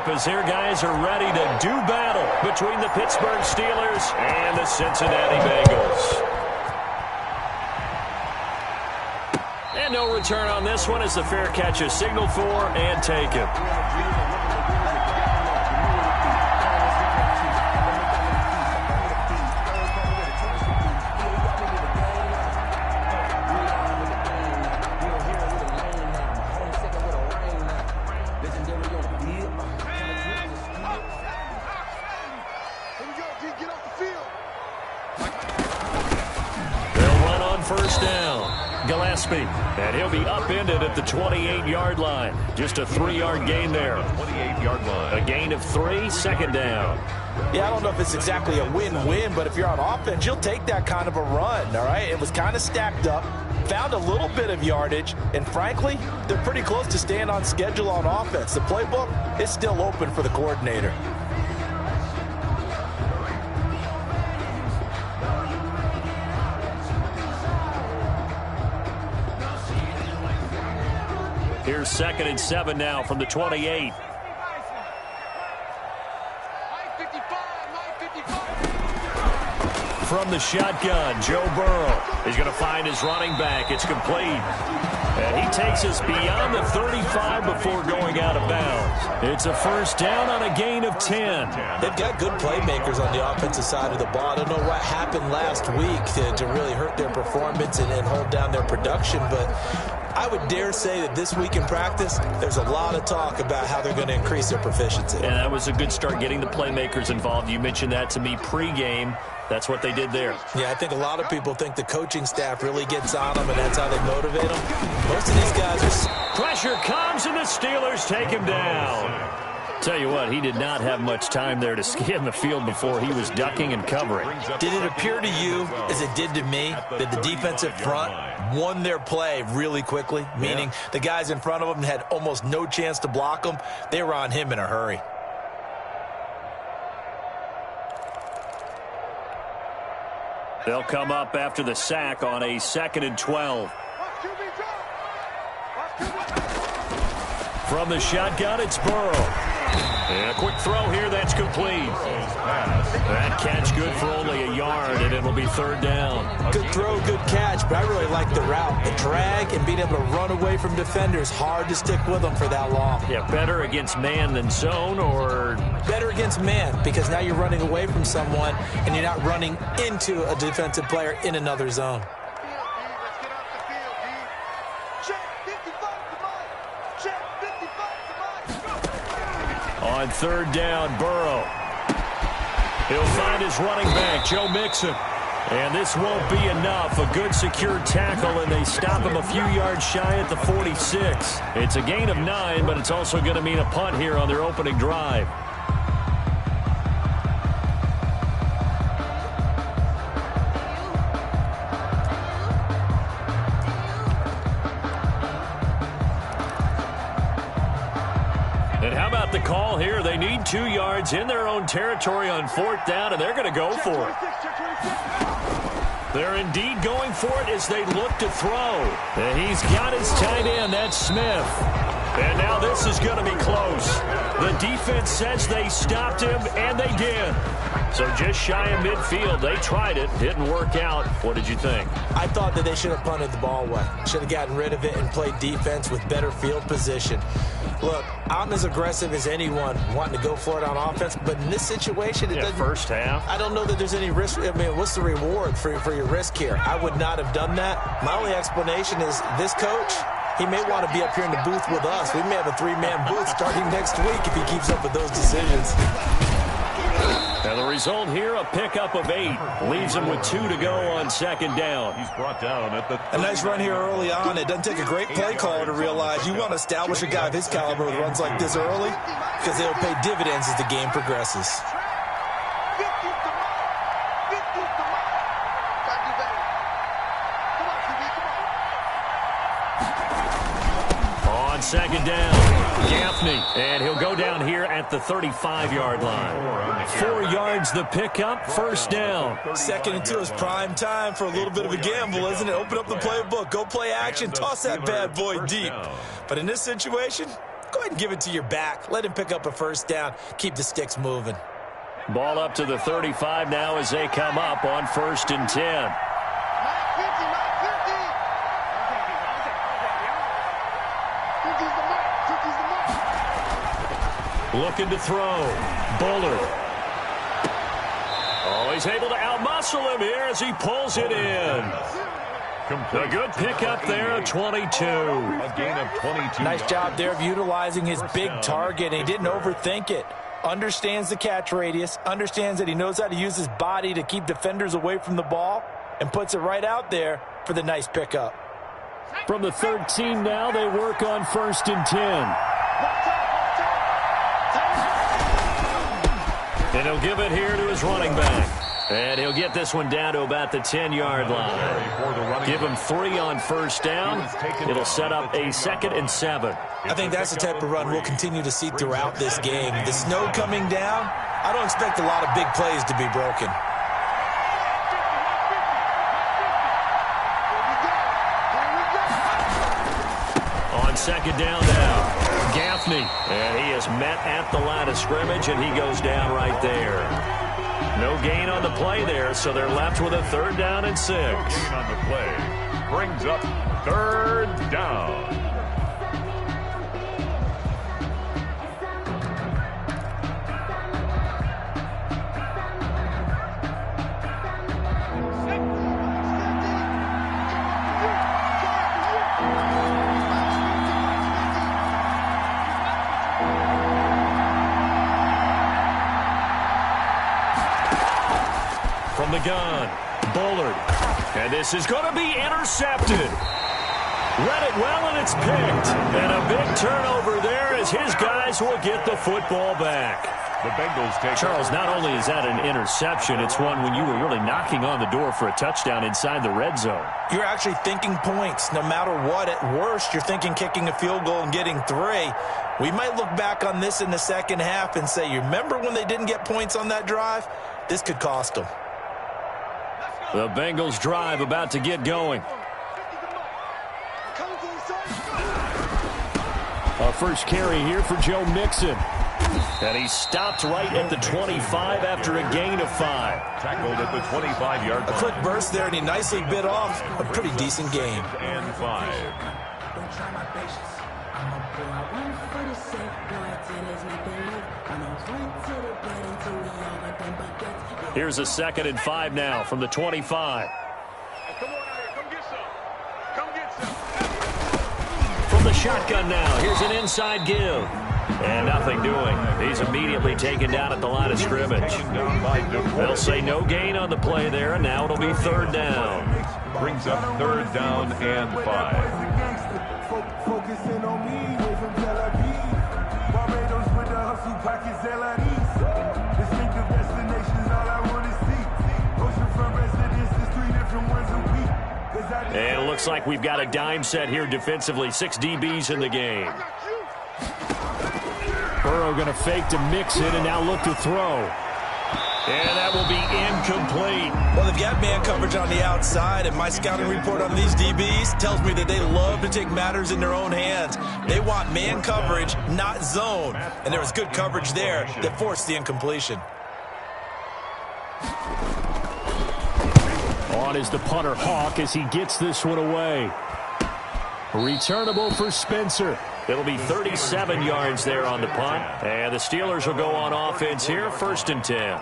up as their guys are ready to do battle between the Pittsburgh Steelers and the Cincinnati Bengals. And no return on this one as the fair catch is signaled for and taken. First down. Gillespie, and he'll be upended at the 28-yard line. Just a 3-yard gain there. 28-yard line. A gain of 3, second down. Yeah, I don't know if it's exactly a win-win, but if you're on offense, you'll take that kind of a run, all right? It was kind of stacked up, found a little bit of yardage, and frankly, they're pretty close to staying on schedule on offense. The playbook is still open for the coordinator. Here's 2nd and 7 now from the 28. From the shotgun, Joe Burrow. He's going to find his running back. It's complete. And he takes us beyond the 35 before going out of bounds. It's a first down on a gain of 10. They've got good playmakers on the offensive side of the ball. I don't know what happened last week to really hurt their performance and hold down their production, but I would dare say that this week in practice, there's a lot of talk about how they're going to increase their proficiency. And that was a good start getting the playmakers involved. You mentioned that to me pregame. That's what they did there. Yeah, I think a lot of people think the coaching staff really gets on them, and that's how they motivate them. Most of these guys are... Pressure comes, and the Steelers take him down. Tell you what, he did not have much time there to scan the field before he was ducking and covering. Did it appear to you, as it did to me, that the defensive front won their play really quickly? Meaning the guys in front of them had almost no chance to block him. They were on him in a hurry. They'll come up after the sack on a 2nd and 12. From the shotgun, it's Burrow. And a quick throw here, that's complete. That catch good for only a yard, and it'll be 3rd down. Good throw, good catch, but I really like the route. The drag and being able to run away from defenders, hard to stick with them for that long. Yeah, better against man than zone, or... Better against man, because now you're running away from someone, and you're not running into a defensive player in another zone. On 3rd down, Burrow. He'll find his running back, Joe Mixon. And this won't be enough. A good secure tackle, and they stop him a few yards shy at the 46. It's a gain of 9, but it's also going to mean a punt here on their opening drive. And how about the call here? They need 2 yards in their own territory on 4th down, and they're going to go for it. They're indeed going for it as they look to throw. And he's got his tight end. That's Smith. And now this is going to be close. The defense says they stopped him, and they did. So just shy of midfield. They tried it. Didn't work out. What did you think? I thought that they should have punted the ball away. Should have gotten rid of it and played defense with better field position. Look, I'm as aggressive as anyone wanting to go for it on offense, but in this situation, it doesn't... First half. I don't know that there's any risk. I mean, what's the reward for your risk here? I would not have done that. My only explanation is this coach, he may want to be up here in the booth with us. We may have a 3-man booth starting next week if he keeps up with those decisions. And the result here, a pickup of 8. Leaves him with 2 to go on 2nd down. He's brought down at the... A nice run here early on. It doesn't take a great play caller to realize you want to establish a guy of his caliber with runs like this early because they'll pay dividends as the game progresses. On 2nd down, Gaffney, and he'll go down here at the 35-yard line. 4 yards the pickup, first down. 2nd and 2 is prime time for a little bit of a gamble, isn't it? Open up the playbook, go play action, toss that bad boy deep. But in this situation, go ahead and give it to your back. Let him pick up a first down. Keep the sticks moving. Ball up to the 35 now as they come up on 1st and 10. Looking to throw. Bullard. Oh, he's able to outmuscle him here as he pulls it in. A good pickup there at 22. A gain of 22. Nice job there of utilizing his big target. He didn't overthink it. Understands the catch radius. Understands that he knows how to use his body to keep defenders away from the ball. And puts it right out there for the nice pickup. From the 13 now, they work on 1st and 10. And he'll give it here to his running back. And he'll get this one down to about the 10-yard line. Give him 3 on 1st down. It'll set up a 2nd and 7. I think that's the type of run we'll continue to see throughout this game. The snow coming down, I don't expect a lot of big plays to be broken. On 2nd down now, Gaffney. And he is met at the line of scrimmage, and he goes down right there. No gain on the play there, so they're left with a 3rd down and 6. No gain on the play. Brings up 3rd down. From the gun, Bullard. And this is going to be intercepted. Read it well, and it's picked. And a big turnover there as his guys will get the football back. The Bengals take Charles, not only is that an interception, it's one when you were really knocking on the door for a touchdown inside the red zone. You're actually thinking points. No matter what, at worst, you're thinking kicking a field goal and getting 3. We might look back on this in the second half and say, you remember when they didn't get points on that drive? This could cost them. The Bengals drive about to get going. A first carry here for Joe Mixon. And he stopped right at the 25 after a gain of 5. Tackled at the 25-yard line. A quick burst there, and he nicely bit off a pretty decent game. And 5. Here's a 2nd and 5 now from the 25. From the shotgun now, here's an inside give. And nothing doing. He's immediately taken down at the line of scrimmage. They'll say no gain on the play there, and now it'll be 3rd down. Brings up 3rd down and 5. Focusing on me, way from Tel Aviv. Barbados with the hustle pockets, LIDs. Distinctive destinations, all I want to see. Oceanfront residences, 3 different ones a week. And it looks like we've got a dime set here defensively. 6 DBs in the game. Burrow going to fake to Mixon and now look to throw. And that will be incomplete. Well, they've got man coverage on the outside, and my scouting report on these DBs tells me that they love to take matters in their own hands. They want man coverage, not zone. And there was good coverage there that forced the incompletion. On is the punter Hawk as he gets this one away. Returnable for Spencer. It'll be 37 yards there on the punt. And the Steelers will go on offense here, 1st and 10.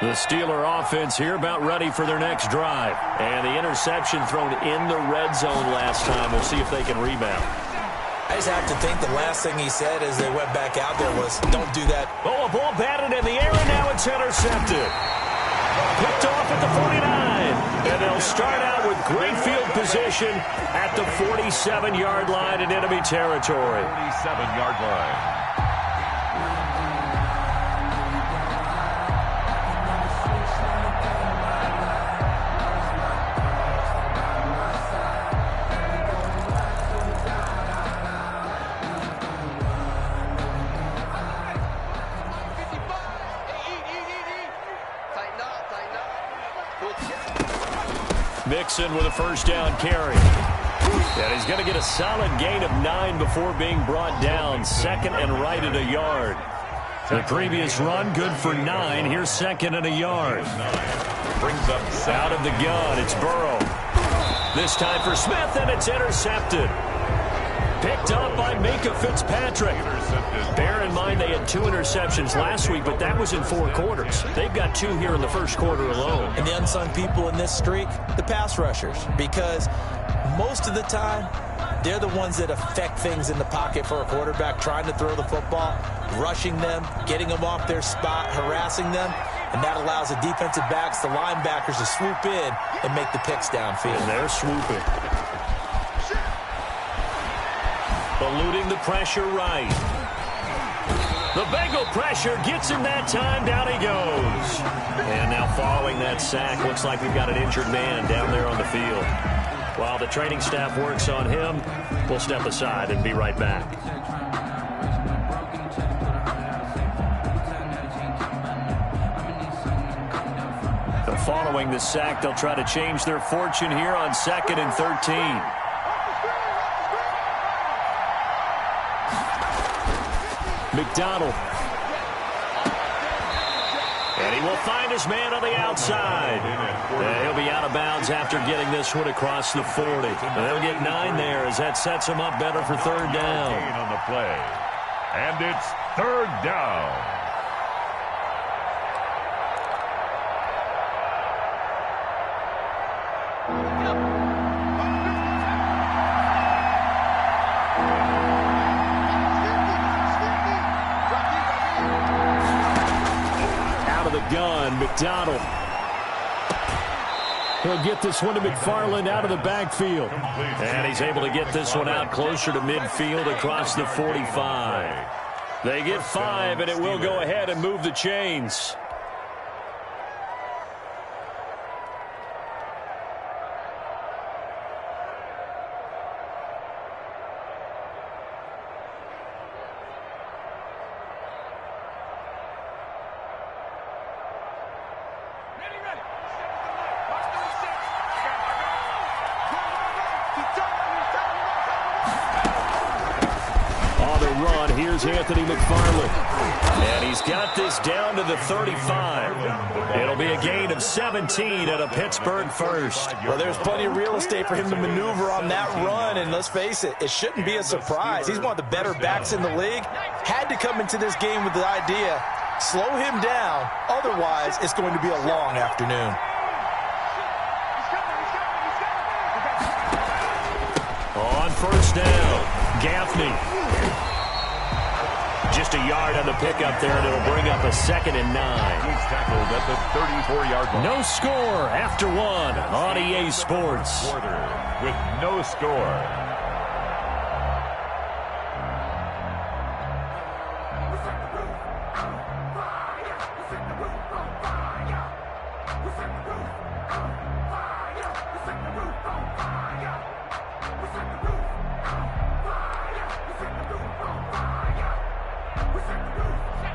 The Steeler offense here about ready for their next drive. And the interception thrown in the red zone last time. We'll see if they can rebound. I just have to think the last thing he said as they went back out there was, don't do that. Oh, a ball batted in the air, and now it's intercepted. Picked off at the 49. And they'll start out with great field position at the 47-yard line in enemy territory. 47-yard line. Mixon with a first down carry. And he's going to get a solid gain of 9 before being brought down. Second and right at a yard. The previous run, good for 9. Here's second and a yard. Brings up out of the gun. It's Burrow. This time for Smith, and it's intercepted. Picked up by Minka Fitzpatrick. Bear in mind they had 2 interceptions last week, but that was in 4 quarters. They've got 2 here in the first quarter alone. And the unsung people in this streak, the pass rushers, because most of the time, they're the ones that affect things in the pocket for a quarterback, trying to throw the football, rushing them, getting them off their spot, harassing them, and that allows the defensive backs, the linebackers to swoop in and make the picks downfield. And they're swooping. Eluding the pressure right. The Bengal pressure gets him that time. Down he goes. And now following that sack, looks like we've got an injured man down there on the field. While the training staff works on him, we'll step aside and be right back. Following the sack, they'll try to change their fortune here on 2nd and 13. McDonald. And he will find his man on the outside. And he'll be out of bounds after getting this one across the 40. And they'll get 9 there as that sets him up better for third down. On the play. And it's third down. Gun, McDonald. He'll get this one to McFarland out of the backfield. And he's able to get this one out closer to midfield across the 45. They get 5, and it will go ahead and move the chains. Here's Anthony McFarland. And he's got this down to the 35. It'll be a gain of 17 at a Pittsburgh first. Well, there's plenty of real estate for him to maneuver on that run, and let's face it, it shouldn't be a surprise. He's one of the better backs in the league. Had to come into this game with the idea, slow him down, otherwise it's going to be a long afternoon. On first down, Gaffney. Just a yard on the pickup there, and it'll bring up a 2nd and 9. He's tackled at the 34-yard line. No score after 1 on EA Sports. With no score.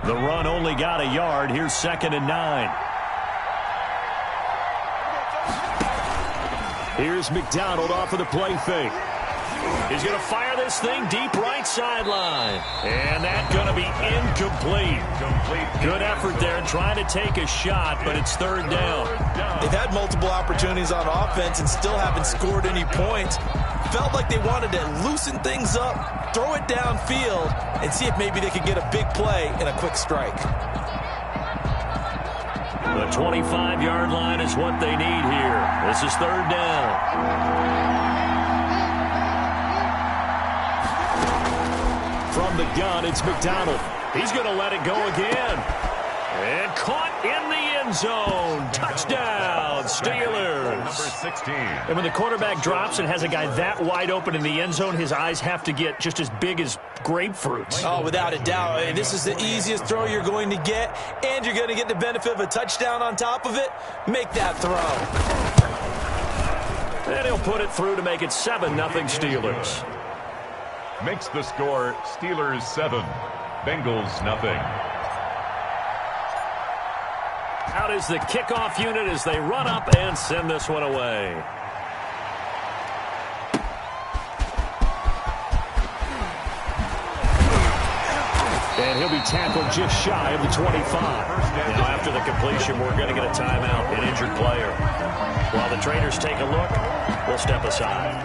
The run only got a yard. Here's 2nd and 9. Here's McDonald off of the play fake. He's going to fire this thing deep right sideline. And that's going to be incomplete. Good effort there trying to take a shot, but it's third down. They've had multiple opportunities on offense and still haven't scored any points. Felt like they wanted to loosen things up, throw it downfield, and see if maybe they could get a big play and a quick strike. The 25-yard line is what they need here. This is third down. From the gun, it's McDonald. He's going to let it go again. And caught in the end zone. Touchdown, Steelers. Number 16. And when the quarterback drops and has a guy that wide open in the end zone, his eyes have to get just as big as grapefruits. Oh, without a doubt. This is the easiest throw you're going to get, and you're going to get the benefit of a touchdown on top of it. Make that throw. And he'll put it through to make it 7-0 Steelers. Makes the score Steelers 7, Bengals 0. Out is the kickoff unit as they run up and send this one away. And he'll be tackled just shy of the 25. Now, after the completion, we're going to get a timeout, an injured player. While the trainers take a look, we'll step aside.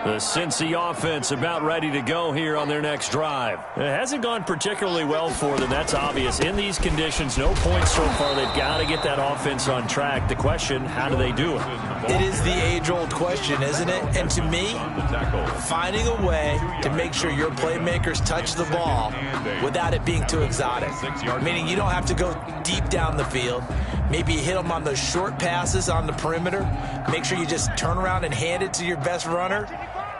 The Cincy offense about ready to go here on their next drive. It hasn't gone particularly well for them. That's obvious. In these conditions, no points so far. They've got to get that offense on track. The question, how do they do it? It is the age-old question, isn't it? And to me, finding a way to make sure your playmakers touch the ball without it being too exotic. Meaning you don't have to go deep down the field. Maybe you hit them on those short passes on the perimeter. Make sure you just turn around and hand it to your best runner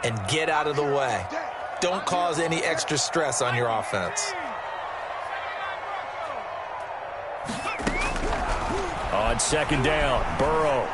and get out of the way. Don't cause any extra stress on your offense. On second down, Burrow.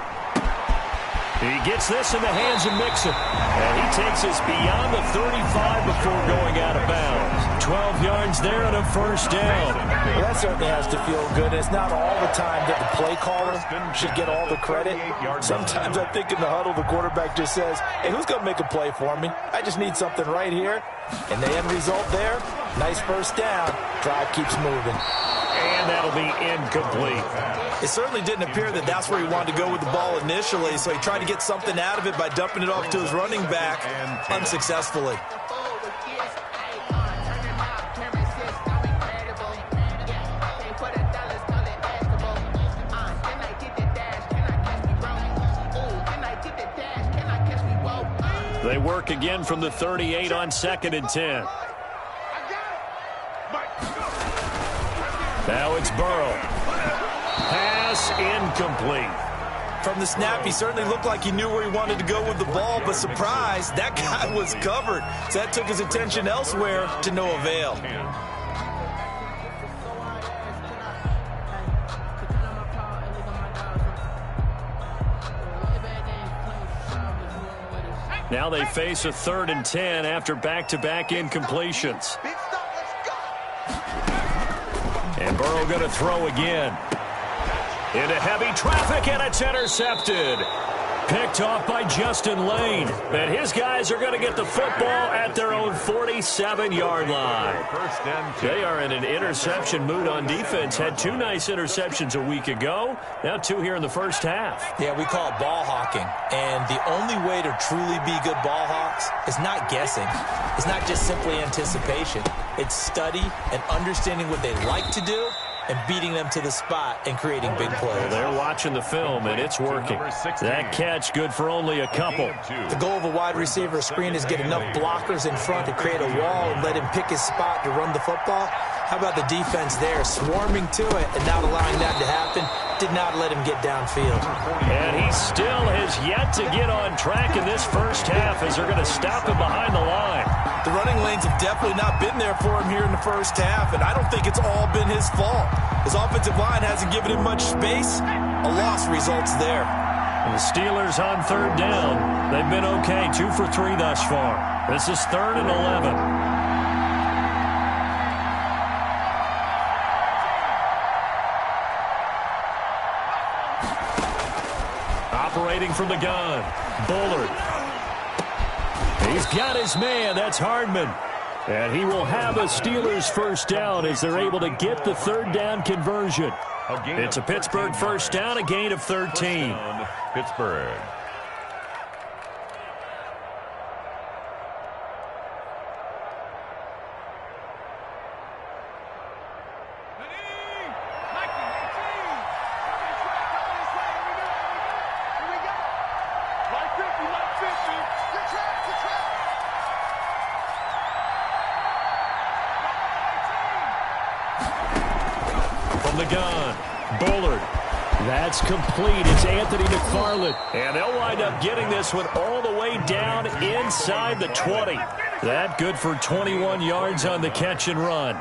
He gets this in the hands of Mixon. And he takes us beyond the 35 before going out of bounds. 12 yards there and a first down. Well, that certainly has to feel good. It's not all the time that the play caller should get all the credit. Sometimes I think in the huddle, the quarterback just says, hey, who's going to make a play for me? I just need something right here. And the end result there, nice first down. Drive keeps moving. And that'll be incomplete. It certainly didn't appear that that's where he wanted to go with the ball initially, so he tried to get something out of it by dumping it off to his running back unsuccessfully. They work again from the 38 on 2nd and 10. Now it's Burrow. Pass incomplete. From the snap, he certainly looked like he knew where he wanted to go with the ball, but surprise, that guy was covered. So that took his attention elsewhere to no avail. Now they face a 3rd and 10 after back-to-back incompletions. And Burrow going to throw again. Into heavy traffic, and it's intercepted. Picked off by Justin Lane. And his guys are going to get the football at their own 47-yard line. They are in an interception mood on defense. Had 2 nice interceptions a week ago. Now 2 here in the first half. Yeah, we call it ball hawking. And the only way to truly be good ball hawks is not guessing. It's not just simply anticipation. It's study and understanding what they like to do and beating them to the spot and creating big plays. They're watching the film, and it's working. That catch good for only a couple. The goal of a wide receiver screen is get enough blockers in front to create a wall and let him pick his spot to run the football. How about the defense there, swarming to it and not allowing that to happen? Did not let him get downfield. And he still has yet to get on track in this first half as they're going to stop him behind the line. The running lanes have definitely not been there for him here in the first half, and I don't think it's all been his fault. His offensive line hasn't given him much space. A loss results there. And the Steelers on 3rd down. They've been okay, 2 for 3 thus far. This is 3rd and 11. Operating from the gun, Bullard. He's got his man. That's Hardman. And he will have a Steelers first down as they're able to get the 3rd down conversion. It's a Pittsburgh first down, a gain of 13. Pittsburgh. From the gun, Bullard. That's complete. It's Anthony McFarland. And they'll wind up getting this one all the way down inside the 20. That good for 21 yards on the catch and run.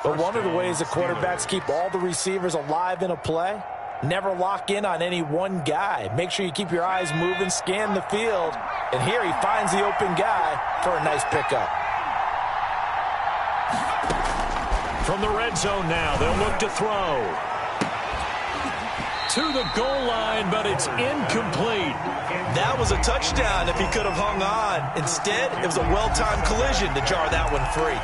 But one of the ways the quarterbacks keep all the receivers alive in a play, never lock in on any one guy. Make sure you keep your eyes moving, scan the field. And here he finds the open guy for a nice pickup. From the red zone now, they'll look to throw. To the goal line, but it's incomplete. That was a touchdown if he could have hung on. Instead, it was a well-timed collision to jar that one free.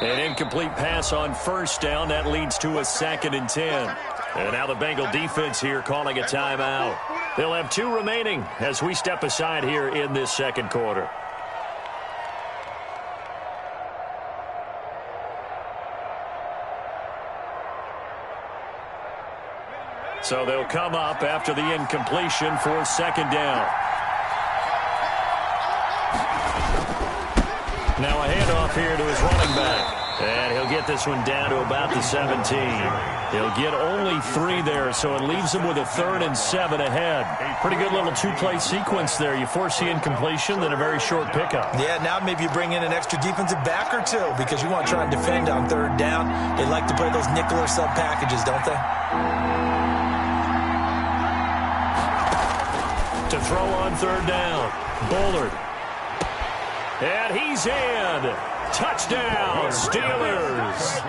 An incomplete pass on first down. That leads to a 2nd and 10. And now the Bengal defense here calling a timeout. They'll have 2 remaining as we step aside here in this second quarter. So they'll come up after the incompletion for 2nd down. Now a handoff here to his running back. And he'll get this one down to about the 17. He'll get only 3 there, so it leaves him with a 3rd and 7 ahead. Pretty good little 2-play sequence there. You force the incompletion, then a very short pickup. Yeah, now maybe you bring in an extra defensive back or 2 because you want to try and defend on 3rd down. They like to play those nickel or sub packages, don't they? To throw on 3rd down. Bullard. And he's in. Touchdown, Steelers.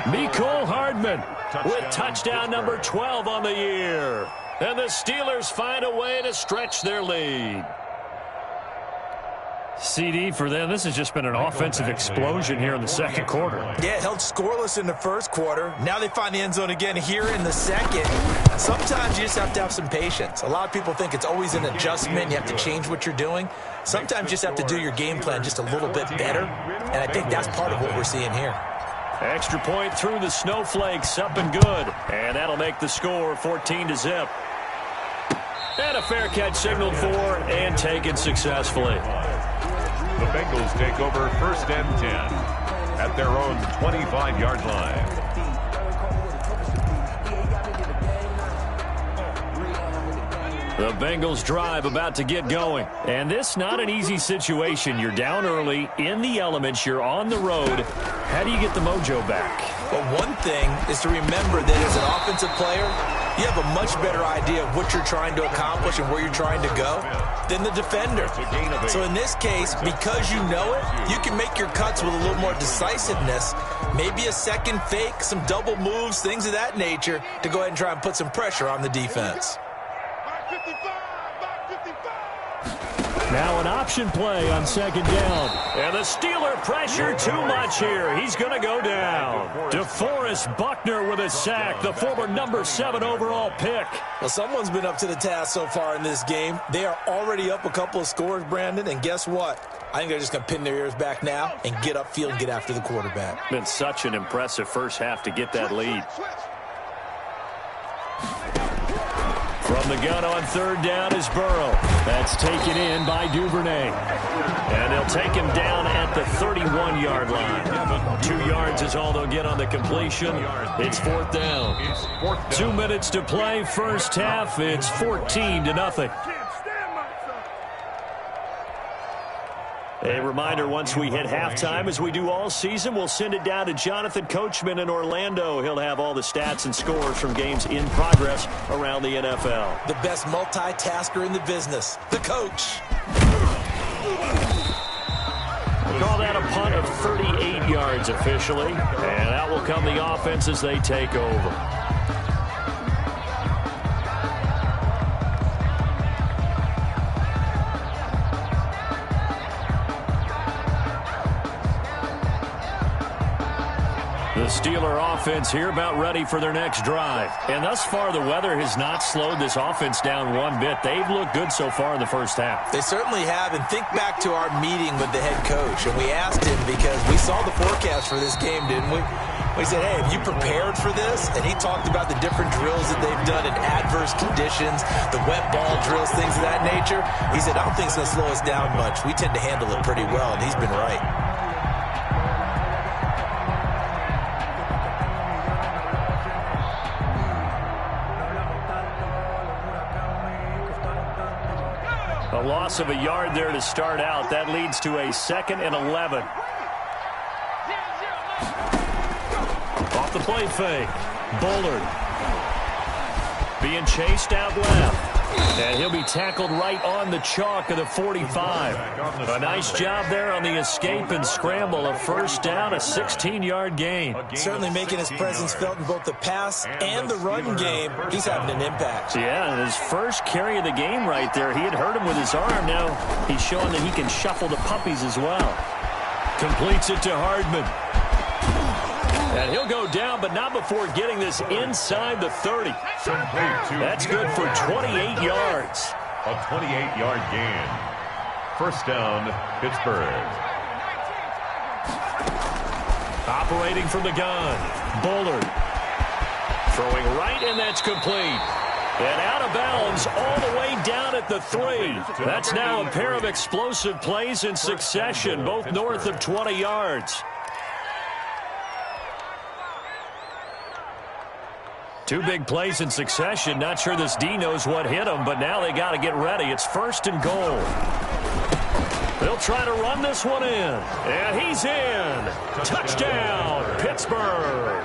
Mecole Hardman with touchdown number 12 on the year. And the Steelers find a way to stretch their lead. CD, for them, this has just been an offensive explosion here in the second quarter. Yeah, held scoreless in the first quarter. Now they find the end zone again here in the second. Sometimes you just have to have some patience. A lot of people think it's always an adjustment. You have to change what you're doing. Sometimes you just have to do your game plan just a little bit better. And I think that's part of what we're seeing here. Extra point through the snowflakes, up and good. And that'll make the score 14-0. And a fair catch signaled for and taken successfully. The Bengals take over 1st and 10 at their own 25-yard line. The Bengals drive about to get going. And this not an easy situation. You're down early, in the elements, you're on the road. How do you get the mojo back? Well, one thing is to remember that as an offensive player, you have a much better idea of what you're trying to accomplish and where you're trying to go than the defender. So in this case, because you know it, you can make your cuts with a little more decisiveness, maybe a second fake, some double moves, things of that nature, to go ahead and try and put some pressure on the defense. Now an option play on 2nd down. And the Steeler pressure too much here. He's going to go down. DeForest Buckner with a sack, the former number 7 overall pick. Well, someone's been up to the task so far in this game. They are already up a couple of scores, Brandon, and guess what? I think they're just going to pin their ears back now and get upfield and get after the quarterback. Been such an impressive first half to get that lead. From the gun on 3rd down is Burrow. That's taken in by Duvernay. And they'll take him down at the 31-yard line. 2 yards is all they'll get on the completion. It's 4th down. 2 minutes to play, first half. It's 14-0. A reminder, once we hit halftime, as we do all season, we'll send it down to Jonathan Coachman in Orlando. He'll have all the stats and scores from games in progress around the NFL. The best multitasker in the business, the coach. We'll call that a punt of 38 yards officially, and that will come the offense as they take over. The Steeler offense here about ready for their next drive. And thus far, the weather has not slowed this offense down one bit. They've looked good so far in the first half. They certainly have. And think back to our meeting with the head coach. And we asked him because we saw the forecast for this game, didn't we? We said, hey, have you prepared for this? And he talked about the different drills that they've done in adverse conditions, the wet ball drills, things of that nature. He said, I don't think it's going to slow us down much. We tend to handle it pretty well, and he's been right. A loss of a yard there to start out. That leads to a 2nd and 11. Off the play fake. Bullard being chased out left. And he'll be tackled right on the chalk of the 45. A nice job there on the escape and scramble. A first down, a 16-yard gain. Certainly making his presence felt in both the pass and the run game. He's having an impact. Yeah, and his first carry of the game right there. He had hurt him with his arm. Now he's showing that he can shuffle the puppies as well. Completes it to Hardman. And he'll go down, but not before getting this inside the 30. That's good for 28 yards. A 28-yard gain. First down, Pittsburgh. Operating from the gun. Bullard. Throwing right, and that's complete. And out of bounds all the way down at the 3. That's now a pair of explosive plays in succession, both north of 20 yards. Two big plays in succession. Not sure this D knows what hit him, but now they got to get ready. It's 1st and goal. They'll try to run this one in. And he's in. Touchdown, Pittsburgh.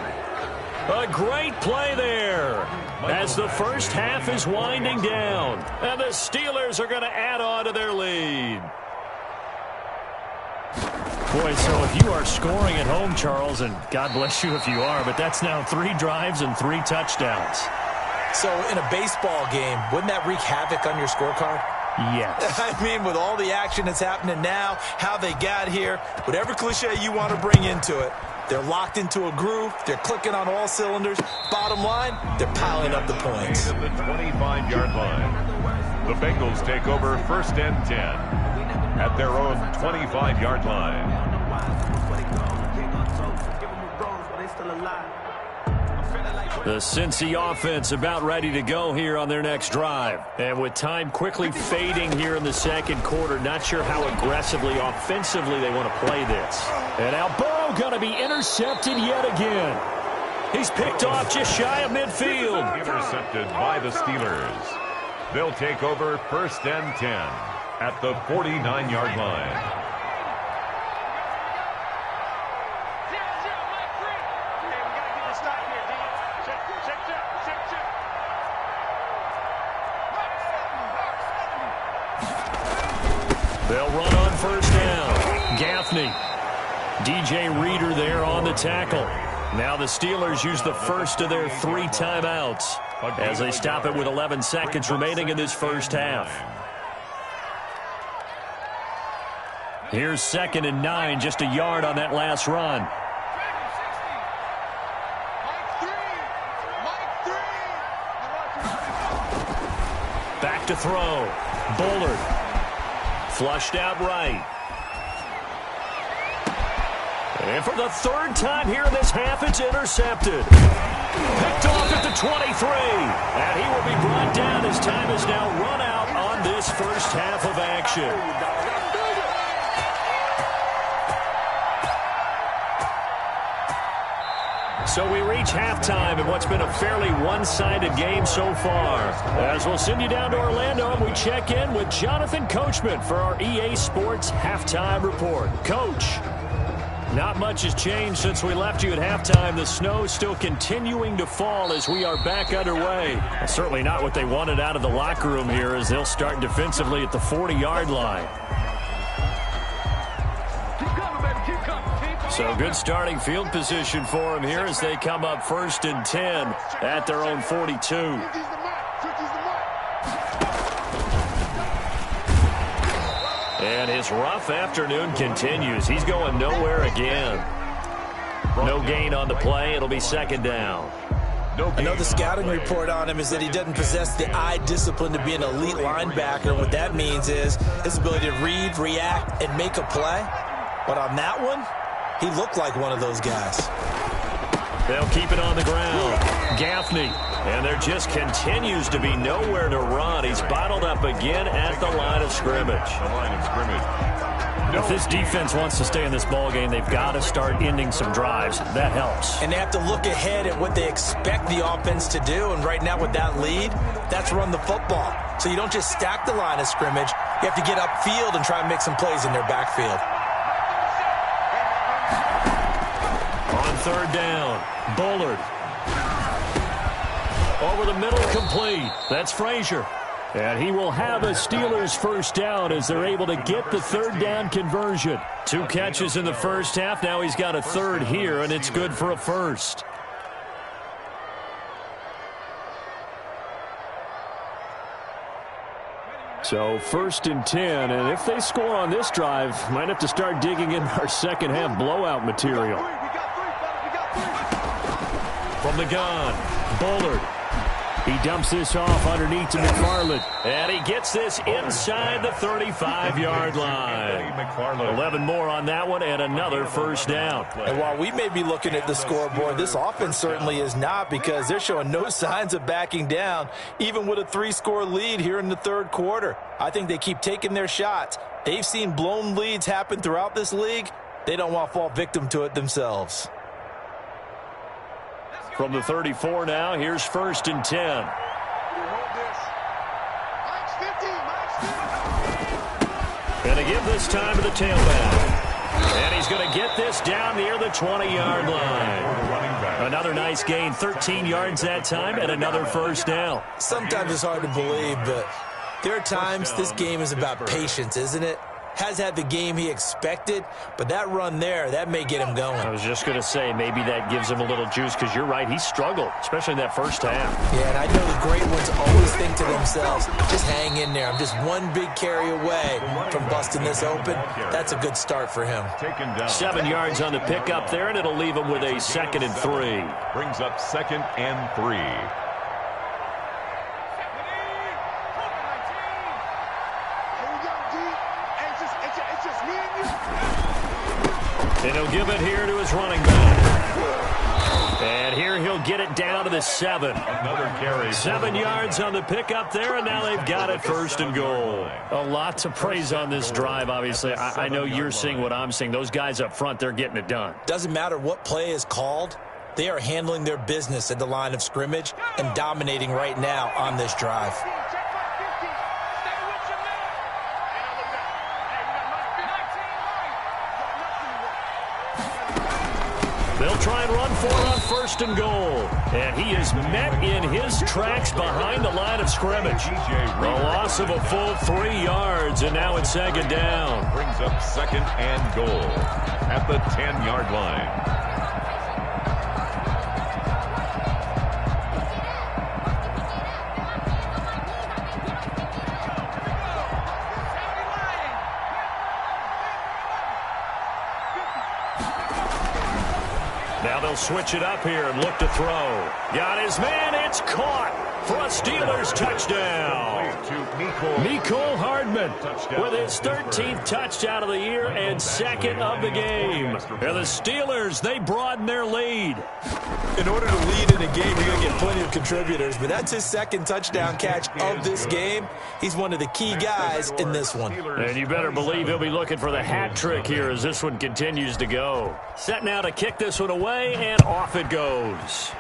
A great play there as the first half is winding down. And the Steelers are going to add on to their lead. Boy, so if you are scoring at home, Charles, and God bless you if you are, but that's now 3 drives and 3 touchdowns. So in a baseball game, wouldn't that wreak havoc on your scorecard? Yes. I mean, with all the action that's happening now, how they got here, whatever cliche you want to bring into it, they're locked into a groove. They're clicking on all cylinders. Bottom line, they're piling up the points. At the 25-yard line, the Bengals take over 1st and 10. At their own 25-yard line. The Cincy offense about ready to go here on their next drive. And with time quickly fading here in the second quarter, not sure how aggressively, offensively they want to play this. And now Burrow going to be intercepted yet again. He's picked off just shy of midfield. Intercepted by the Steelers. They'll take over 1st and 10. At the 49-yard line. They'll run on 1st down. Gaffney. DJ Reader there on the tackle. Now the Steelers use the first of their 3 timeouts as they stop it with 11 seconds remaining in this first half. Here's 2nd and 9, just a yard on that last run. Back to throw. Bullard. Flushed out right. And for the 3rd time here in this half, it's intercepted. Picked off at the 23. And he will be brought down as time is now run out on this first half of action. So we reach halftime in what's been a fairly one-sided game so far. As we'll send you down to Orlando and we check in with Jonathan Coachman for our EA Sports Halftime Report. Coach, not much has changed since we left you at halftime. The snow still continuing to fall as we are back underway. Well, certainly not what they wanted out of the locker room here as they'll start defensively at the 40-yard line. So good starting field position for them here as they come up 1st and 10 at their own 42. And his rough afternoon continues. He's going nowhere again. No gain on the play. It'll be second down. Another scouting report on him is that he doesn't possess the eye discipline to be an elite linebacker. What that means is his ability to read, react, and make a play. But on that one, he looked like one of those guys. They'll keep it on the ground. Gaffney. And there just continues to be nowhere to run. He's bottled up again at the line of scrimmage. If this defense wants to stay in this ball game, they've got to start ending some drives. That helps. And they have to look ahead at what they expect the offense to do. And right now with that lead, that's run the football. So you don't just stack the line of scrimmage. You have to get upfield and try and make some plays in their backfield. On third down, Bullard. Over the middle, complete. That's Frazier. And he will have a Steelers first down as they're able to get the third down conversion. 2 catches in the first half. Now he's got a third here, and it's good for a first. So 1st and 10, and if they score on this drive, might have to start digging in our second half blowout material. From the gun, Bullard. He dumps this off underneath to McFarland. And he gets this inside the 35-yard line. 11 more on that one and another first down. And while we may be looking at the scoreboard, this offense certainly is not, because they're showing no signs of backing down, even with a 3-score lead here in the third quarter. I think they keep taking their shots. They've seen blown leads happen throughout this league. They don't want to fall victim to it themselves. From the 34 now, here's 1st and 10. And they give this time to the tailback. And he's going to get this down near the 20-yard line. Another nice gain, 13 yards that time, and another first down. Sometimes it's hard to believe, but there are times this game is about patience, isn't it? Has had the game he expected, but that run there, that may get him going. I was just going to say, maybe that gives him a little juice, because you're right, he struggled, especially in that first half. Yeah, and I know the great ones always think to themselves, just hang in there. I'm just one big carry away from busting this open. That's a good start for him. 7 yards on the pickup there, and it'll leave him with a 2nd and 3. Brings up 2nd and 3. And he'll give it here to his running back. And here he'll get it down to the 7. Another carry. 7 yards on the pickup there, and now they've got it 1st and goal. A lot to praise on this drive, obviously. I know you're seeing what I'm seeing. Those guys up front, they're getting it done. Doesn't matter what play is called. They are handling their business at the line of scrimmage and dominating right now on this drive. They'll try and run for it on 1st and goal. And he is met in his tracks behind the line of scrimmage. A loss of a full 3 yards, and now it's 2nd down. Brings up 2nd and goal at the 10-yard line. Now they'll switch it up here and look to throw. Got his man. It's caught for a Steelers touchdown. Mecole Hardman with his 13th touchdown of the year and 2nd of the game. And the Steelers, they broaden their lead. In order to lead in a game, you're going to get plenty of contributors, but that's his 2nd touchdown catch of this game. He's one of the key guys in this one. And you better believe he'll be looking for the hat trick here as this one continues to go. Set now to kick this one away, and off it goes.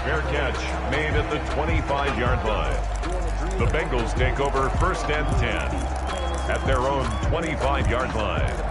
Fair catch made at the 25-yard line. The Bengals take over 1st and 10 at their own 25-yard line.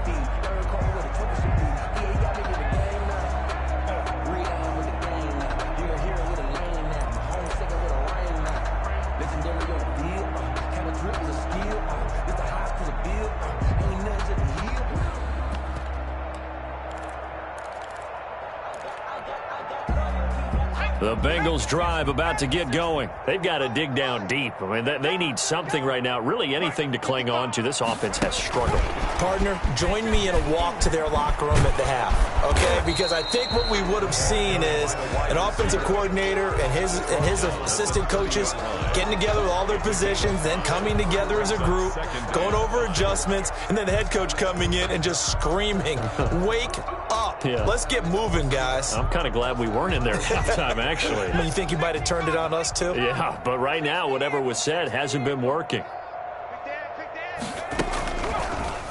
The Bengals drive about to get going. They've got to dig down deep. I mean, they need something right now, really anything to cling on to. This offense has struggled. Partner, join me in a walk to their locker room at the half, okay? Because I think what we would have seen is an offensive coordinator and his assistant coaches getting together with all their positions, then coming together as a group, going over adjustments, and then the head coach coming in and just screaming, "Wake up. Yeah. Let's get moving, guys." I'm kind of glad we weren't in there at halftime, actually. You think you might have turned it on us, too? Yeah, but right now, whatever was said hasn't been working.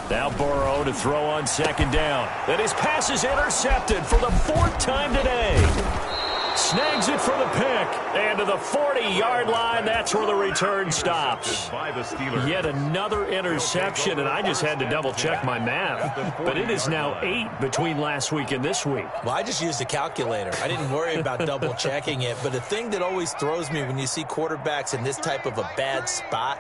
Now Burrow to throw on second down. And his pass is intercepted for the fourth time today. Snags it for the pick. And to the 40-yard line, that's where the return stops. Yet another interception, and I just had to double-check my math. But it is now 8 between last week and this week. Well, I just used a calculator. I didn't worry about double-checking it. But the thing that always throws me when you see quarterbacks in this type of a bad spot,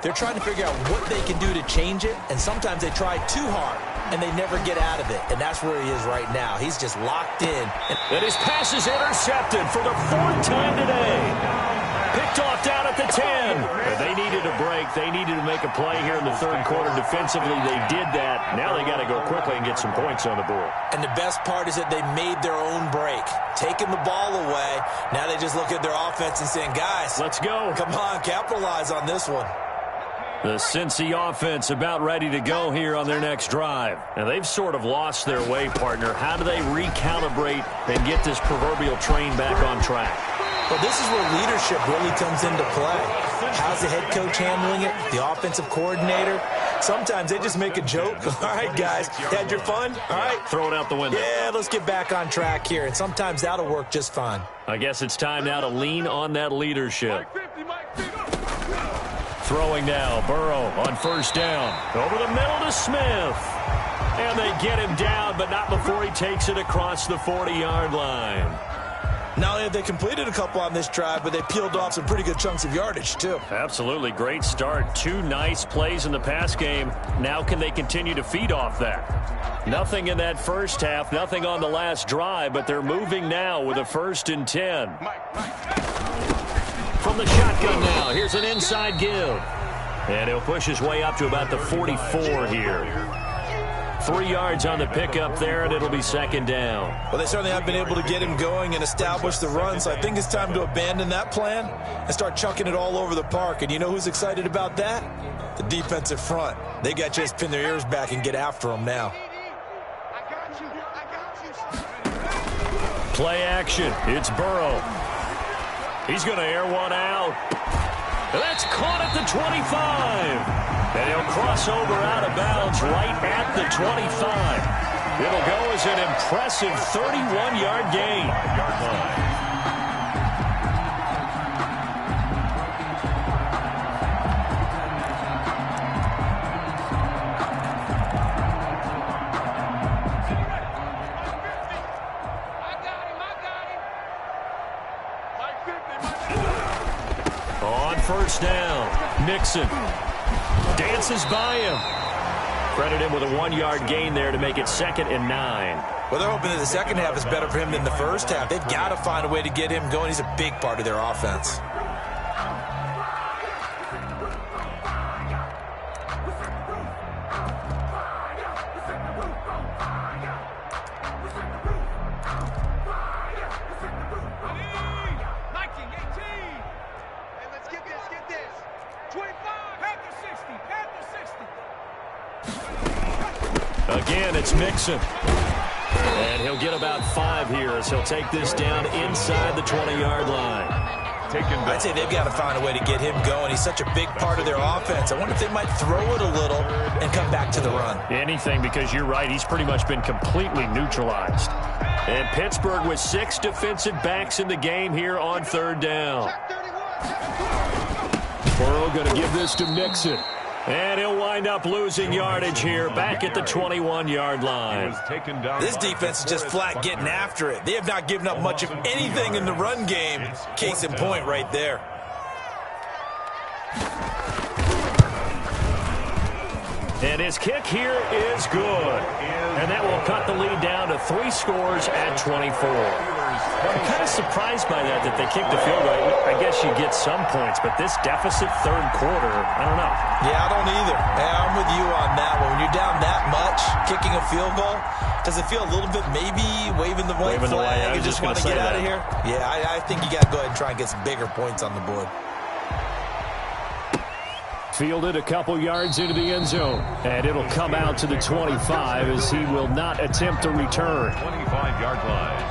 they're trying to figure out what they can do to change it, and sometimes they try too hard, and they never get out of it, and that's where he is right now. He's just locked in. And his pass is intercepted for the fourth time today. Picked off down at the 10. And they needed a break. They needed to make a play here in the third quarter. Defensively, they did that. Now they got to go quickly and get some points on the board. And the best part is that they made their own break, taking the ball away. Now they just look at their offense and saying, guys, let's go. Come on, capitalize on this one. The Cincy offense about ready to go here on their next drive. And they've sort of lost their way, partner. How do they recalibrate and get this proverbial train back on track? Well, this is where leadership really comes into play. How's the head coach handling it? The offensive coordinator? Sometimes they just make a joke. All right, guys, had your fun? All right. Throw it out the window. Yeah, let's get back on track here. And sometimes that'll work just fine. I guess it's time now to lean on that leadership. Throwing now, Burrow on first down. Over the middle to Smith. And they get him down, but not before he takes it across the 40-yard line. Not only have they completed a couple on this drive, but they peeled off some pretty good chunks of yardage, too. Absolutely. Great start. 2 nice plays in the pass game. Now can they continue to feed off that? Nothing in that first half, nothing on the last drive, but they're moving now with a 1st and 10. From the shotgun now, here's an inside give. And he'll push his way up to about the 44 here. 3 yards on the pickup there, and it'll be second down. Well, they certainly have been able to get him going and establish the run, so I think it's time to abandon that plan and start chucking it all over the park. And you know who's excited about that? The defensive front. They got to just pin their ears back and get after him now. Play action. It's Burrow. He's going to air one out. And that's caught at the 25. And he'll cross over out of bounds right at the 25. It'll go as an impressive 31-yard gain. On first down, Nixon dances by him. Credit him with a 1-yard gain there to make it 2nd and 9. Well, they're hoping that the second half is better for him than the first half. They've got to find a way to get him going. He's a big part of their offense. Again, it's Mixon. And he'll get about 5 here as he'll take this down inside the 20-yard line. I'd say they've got to find a way to get him going. He's such a big part of their offense. I wonder if they might throw it a little and come back to the run. Anything, because you're right. He's pretty much been completely neutralized. And Pittsburgh with 6 defensive backs in the game here on 3rd down. Burrow going to give this to Mixon. And he'll wind up losing yardage here back at the 21-yard line. This defense is just flat getting after it. They have not given up much of anything in the run game. Case in point right there. And his kick here is good. And that will cut the lead down to 3 scores at 24. I'm kind of surprised by that they kicked the field goal. I guess you get some points, but this deficit third quarter, I don't know. Yeah, I don't either. Yeah, I'm with you on that one. When you're down that much, kicking a field goal, does it feel a little bit maybe waving the white flag and just want to get out of here? Yeah, I think you got to go ahead and try and get some bigger points on the board. Fielded a couple yards into the end zone, and it'll come out to the 25 as he will not attempt to return. 25-yard line.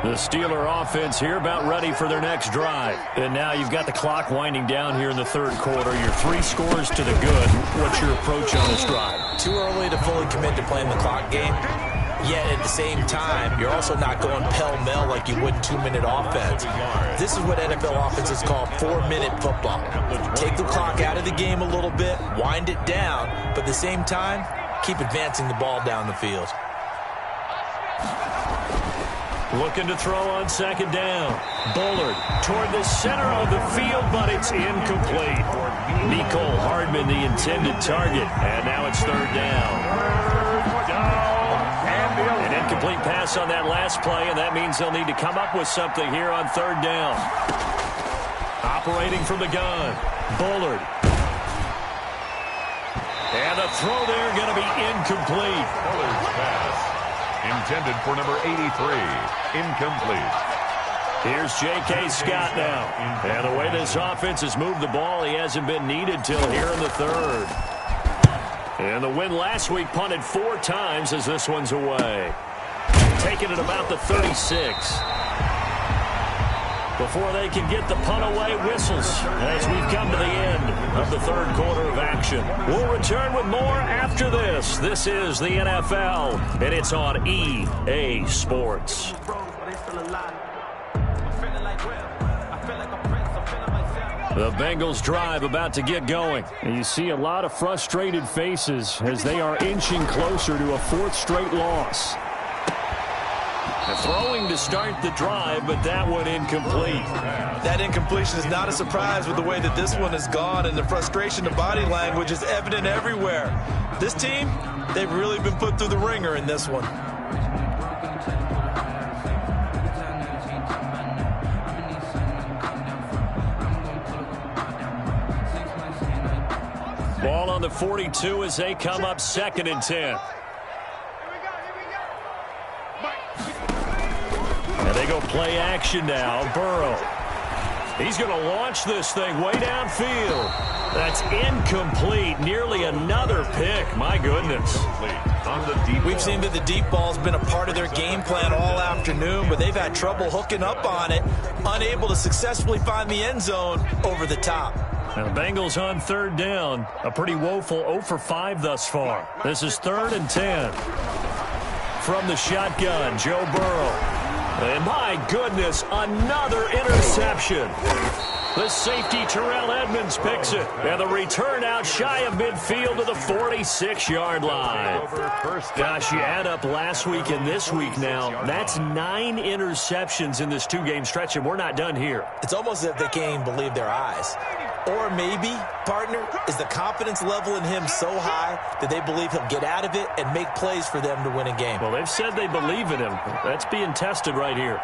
The Steeler offense here about ready for their next drive. And now you've got the clock winding down here in the third quarter. You're 3 scores to the good. What's your approach on this drive? Too early to fully commit to playing the clock game. Yet at the same time, you're also not going pell-mell like you would in 2-minute offense. This is what NFL offenses call 4-minute football. Take the clock out of the game a little bit, wind it down, but at the same time, keep advancing the ball down the field. Looking to throw on second down. Bullard toward the center of the field, but it's incomplete. Nicole Hardman, the intended target. And now it's third down. An incomplete pass on that last play, and that means they'll need to come up with something here on third down. Operating from the gun. Bullard. And the throw there going to be incomplete. Bullard's pass. Intended for number 83. Incomplete. Here's J.K. Scott now. And the way this offense has moved the ball, he hasn't been needed till here in the third. And the win last week punted 4 times as this one's away. Taking it about the 36. Before they can get the punt away, whistles as we've come to the end of the third quarter of action. We'll return with more after this. This is the NFL, and it's on EA Sports. The Bengals drive about to get going. And you see a lot of frustrated faces as they are inching closer to a 4th straight loss. Throwing to start the drive, but that one incomplete. That incompletion is not a surprise with the way that this one has gone, and the frustration of body language is evident everywhere. This team, they've really been put through the ringer in this one. Ball on the 42 as they come up 2nd and 10. And they go play action now. Burrow. He's going to launch this thing way downfield. That's incomplete. Nearly another pick. My goodness. We've seen that the deep ball's been a part of their game plan all afternoon, but they've had trouble hooking up on it, unable to successfully find the end zone over the top. And the Bengals on third down. A pretty woeful 0 for 5 thus far. This is 3rd and 10. From the shotgun, Joe Burrow. And my goodness, another interception. The safety, Terrell Edmonds, picks it. And the return out shy of midfield to the 46-yard line. Gosh, you add up last week and this week now. That's 9 interceptions in this 2-game stretch, and we're not done here. It's almost as if they can't even believe their eyes. Or maybe, partner, is the confidence level in him so high that they believe he'll get out of it and make plays for them to win a game. Well, they've said they believe in him. That's being tested right here.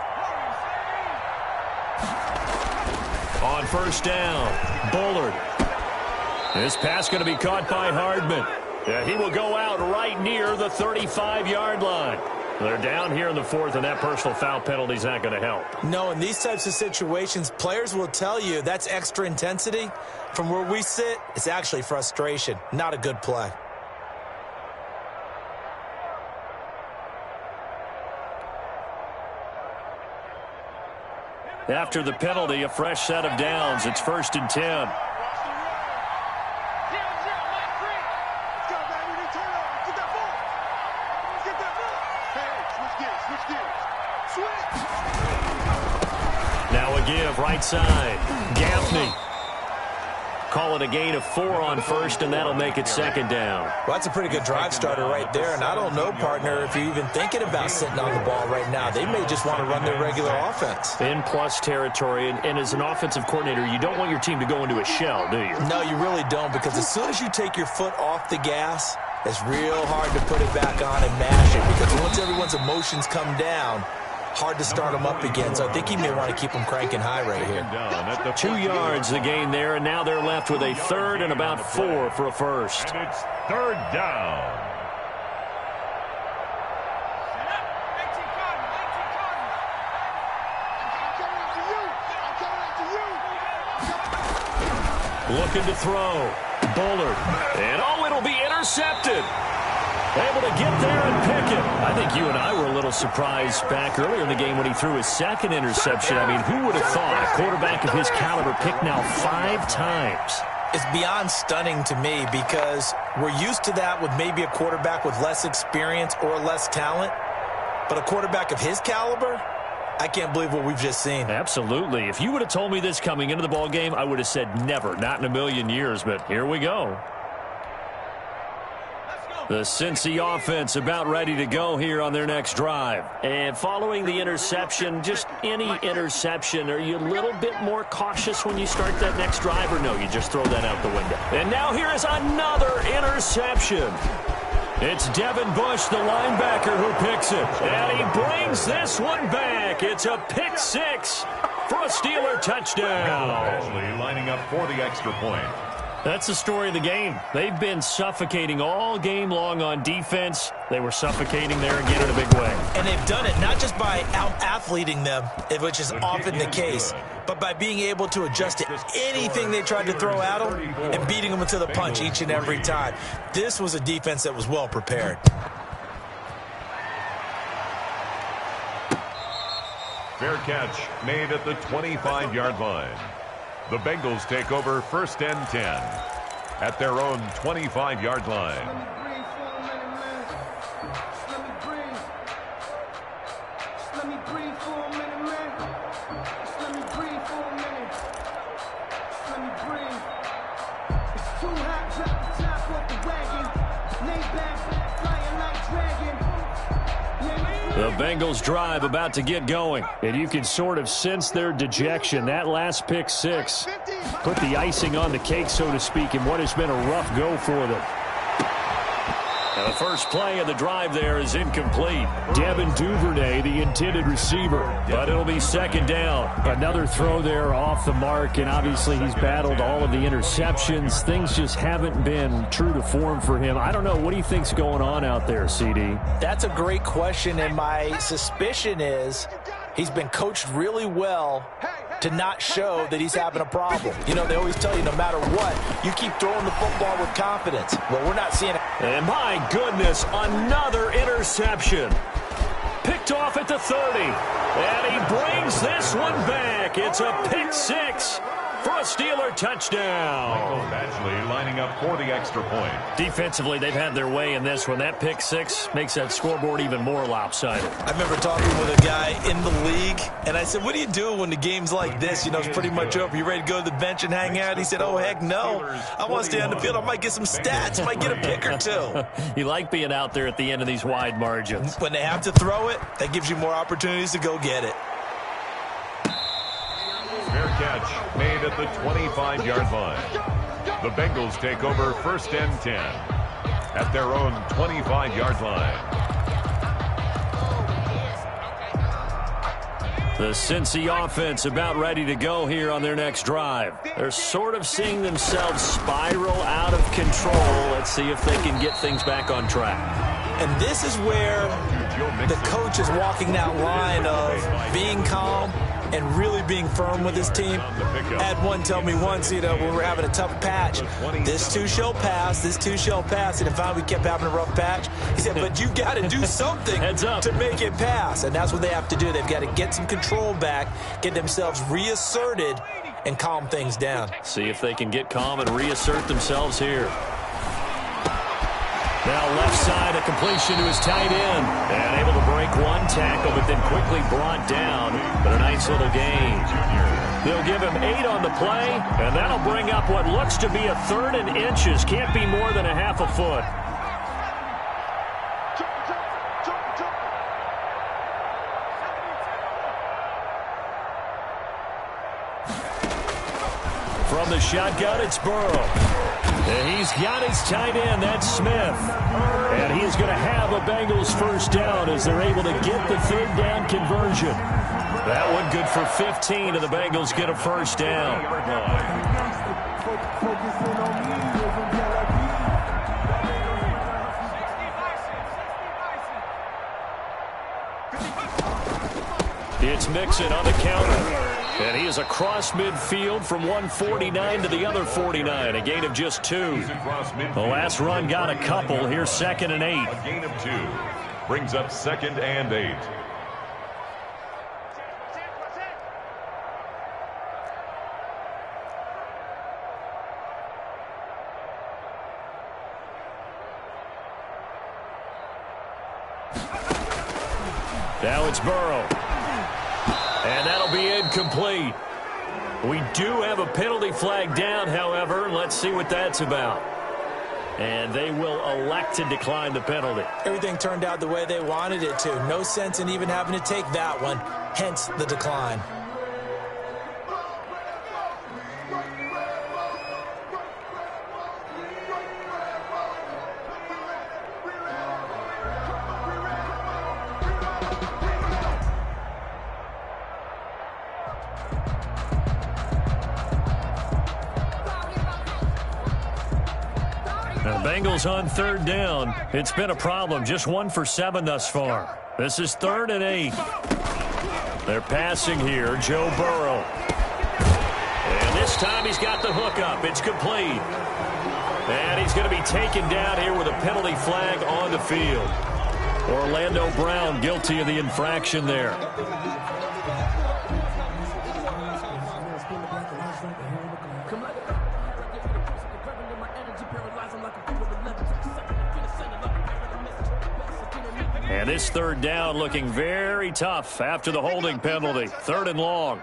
On first down, Bullard. This pass going to be caught by Hardman. Yeah, he will go out right near the 35-yard line. They're down here in the 4th, and that personal foul penalty is not going to help. No, in these types of situations, players will tell you that's extra intensity. From where we sit, it's actually frustration, not a good play. After the penalty, a fresh set of downs. It's 1st and 10. Now a give, right side. Gaffney. call it a gain of 4 on first, and that'll make it second down. Well, that's a pretty good drive starter right there, and I don't know, partner, if you're even thinking about sitting on the ball right now. They may just want to run their regular offense. In plus territory, and as an offensive coordinator, you don't want your team to go into a shell, do you? No, you really don't, because as soon as you take your foot off the gas, it's real hard to put it back on and mash it, because once everyone's emotions come down, hard to start them up again. So I think he may want to keep them cranking high right here. 2 yards the gain there, and now they're left with a third and about 4 for a first. And it's third down. Looking to throw. Bullard. And it'll be intercepted. Able to get there and pick it. I think you and I were a little surprised back earlier in the game when he threw his second interception. I mean, who would have thought a quarterback of his caliber picked now 5 times? It's beyond stunning to me, because we're used to that with maybe a quarterback with less experience or less talent. But a quarterback of his caliber, I can't believe what we've just seen. Absolutely. If you would have told me this coming into the ball game, I would have said never, not in a million years. But here we go. The Cincy offense about ready to go here on their next drive. And following the interception, just any interception, are you a little bit more cautious when you start that next drive, or no, you just throw that out the window? And now here is another interception. It's Devin Bush, the linebacker, who picks it. And he brings this one back. It's a pick 6 for a Steeler touchdown. Actually lining up for the extra point. That's the story of the game. They've been suffocating all game long on defense. They were suffocating there again in a big way. And they've done it not just by out-athleting them, which is often the case, but by being able to adjust to anything they tried to throw at them and beating them to the punch each and every time. This was a defense that was well prepared. Fair catch made at the 25-yard line. The Bengals take over first and 10 at their own 25-yard line. The Bengals drive about to get going, and you can sort of sense their dejection. That last pick 6 put the icing on the cake, so to speak, in what has been a rough go for them. Now, the first play of the drive there is incomplete. Devin Duvernay, the intended receiver, but it'll be second down. Another throw there off the mark, and obviously he's battled all of the interceptions. Things just haven't been true to form for him. I don't know. What do you think's going on out there, CD? That's a great question, and my suspicion is he's been coached really well to not show that he's having a problem. You know, they always tell you no matter what, you keep throwing the football with confidence. Well, we're not seeing it. And my goodness, another interception. Picked off at the 30. And he brings this one back. It's a pick 6 for a Steeler touchdown. Actually lining up for the extra point. Defensively, they've had their way in this one. That pick 6 makes that scoreboard even more lopsided. I remember talking with a guy in the league, and I said, what do you do when the game's like this? You know, it's pretty much over. You ready to go to the bench and hang out? He said, oh, heck no. I want to stay on the field. I might get some stats. Might get a pick or 2. You like being out there at the end of these wide margins. When they have to throw it, that gives you more opportunities to go get it. Fair catch made at the 25-yard line. The Bengals take over first and 10 at their own 25-yard line. The Cincy offense about ready to go here on their next drive. They're sort of seeing themselves spiral out of control. Let's see if they can get things back on track. And this is where the coach is walking that line of being calm and really being firm with his team. I had one tell me once, you know, when we were having a tough patch, this too shall pass, this too shall pass. And if finally we kept having a rough patch, he said, but you got to do something to make it pass. And that's what they have to do. They've got to get some control back, get themselves reasserted, and calm things down. See if they can get calm and reassert themselves here. Now left side, a completion to his tight end. And able to break one tackle, but then quickly brought down. But a nice little gain. They'll give him 8 on the play, and that'll bring up what looks to be a 3rd and inches. Can't be more than a half a foot. From the shotgun, it's Burrow. And he's got his tight end, that's Smith. And he's going to have a Bengals first down as they're able to get the 3rd down conversion. That one good for 15, and the Bengals get a first down. It's Mixon on the counter. And he is across midfield from 149 to the other 49, a gain of just 2. The last run got a couple. Here's 2nd and 8. A gain of 2 brings up 2nd and 8. Now it's Burrow. And that'll be incomplete. We do have a penalty flag down, however. Let's see what that's about. And they will elect to decline the penalty. Everything turned out the way they wanted it to. No sense in even having to take that one, hence the decline. Bengals on 3rd down. It's been a problem. Just 1 for 7 thus far. This is 3rd and 8. They're passing here. Joe Burrow. And this time he's got the hook up. It's complete. And he's going to be taken down here with a penalty flag on the field. Orlando Brown guilty of the infraction there. And this 3rd down looking very tough after the holding penalty. 3rd and long.